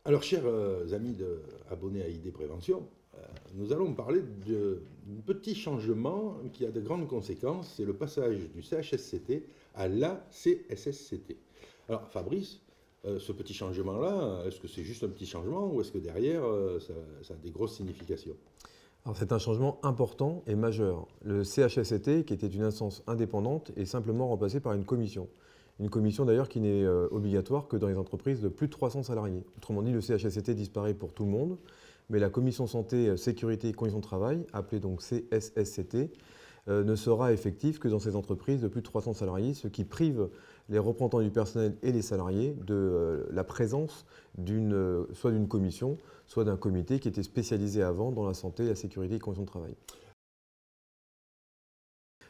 Alors, chers amis abonnés à ID Prévention, nous allons parler d'un petit changement qui a de grandes conséquences, c'est le passage du CHSCT à la CSSCT. Alors, Fabrice, ce petit changement-là, est-ce que c'est juste un petit changement ou est-ce que derrière, ça a des grosses significations? Alors c'est un changement important et majeur. Le CHSCT, qui était une instance indépendante, est simplement remplacé par une commission. Une commission d'ailleurs qui n'est obligatoire que dans les entreprises de plus de 300 salariés. Autrement dit, le CHSCT disparaît pour tout le monde, mais la commission santé, sécurité et conditions de travail, appelée donc CSSCT, ne sera effective que dans ces entreprises de plus de 300 salariés, ce qui prive les représentants du personnel et les salariés de la présence soit d'une commission, soit d'un comité qui était spécialisé avant dans la santé, la sécurité et les conditions de travail.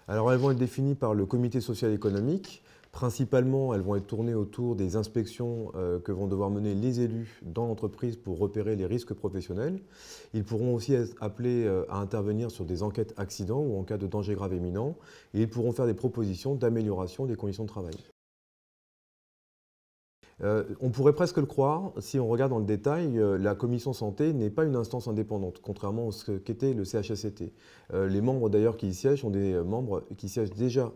Alors elles vont être définies par le comité social économique. Principalement, elles vont être tournées autour des inspections que vont devoir mener les élus dans l'entreprise pour repérer les risques professionnels. Ils pourront aussi être appelés à intervenir sur des enquêtes accidents ou en cas de danger grave imminent. Et ils pourront faire des propositions d'amélioration des conditions de travail. On pourrait presque le croire, si on regarde dans le détail, la commission santé n'est pas une instance indépendante, contrairement à ce qu'était le CHSCT. Les membres d'ailleurs qui y siègent sont des membres qui siègent déjà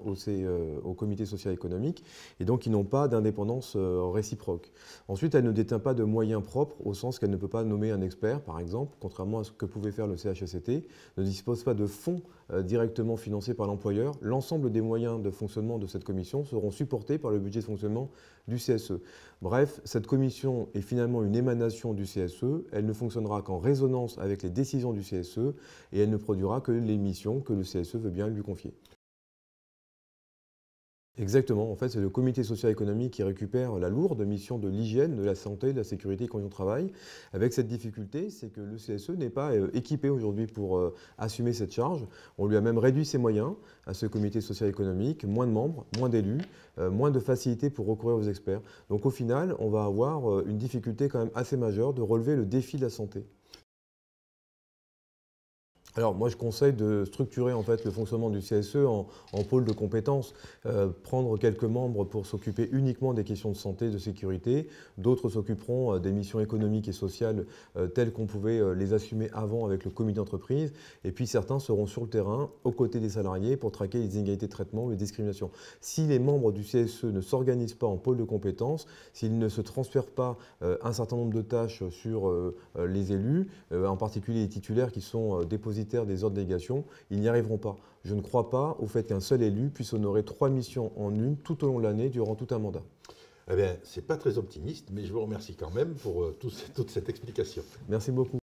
au comité social économique et donc qui n'ont pas d'indépendance réciproque. Ensuite, elle ne détient pas de moyens propres au sens qu'elle ne peut pas nommer un expert, par exemple, contrairement à ce que pouvait faire le CHSCT, ne dispose pas de fonds directement financés par l'employeur. L'ensemble des moyens de fonctionnement de cette commission seront supportés par le budget de fonctionnement du CSE. Bref, cette commission est finalement une émanation du CSE, elle ne fonctionnera qu'en résonance avec les décisions du CSE et elle ne produira que les missions que le CSE veut bien lui confier. Exactement, en fait c'est le comité social économique qui récupère la lourde mission de l'hygiène, de la santé, de la sécurité et des conditions de travail. Avec cette difficulté, c'est que le CSE n'est pas équipé aujourd'hui pour assumer cette charge. On lui a même réduit ses moyens à ce comité social économique, moins de membres, moins d'élus, moins de facilité pour recourir aux experts. Donc au final, on va avoir une difficulté quand même assez majeure de relever le défi de la santé. Alors moi je conseille de structurer en fait le fonctionnement du CSE en pôle de compétences, prendre quelques membres pour s'occuper uniquement des questions de santé, de sécurité, d'autres s'occuperont des missions économiques et sociales telles qu'on pouvait les assumer avant avec le comité d'entreprise, et puis certains seront sur le terrain aux côtés des salariés pour traquer les inégalités de traitement ou les discriminations. Si les membres du CSE ne s'organisent pas en pôle de compétences, s'ils ne se transfèrent pas un certain nombre de tâches sur les élus, en particulier les titulaires qui sont dépositaires des ordres de délégation, ils n'y arriveront pas. Je ne crois pas au fait qu'un seul élu puisse honorer 3 missions en une tout au long de l'année durant tout un mandat. Eh bien, ce n'est pas très optimiste, mais je vous remercie quand même pour toute cette explication. Merci beaucoup.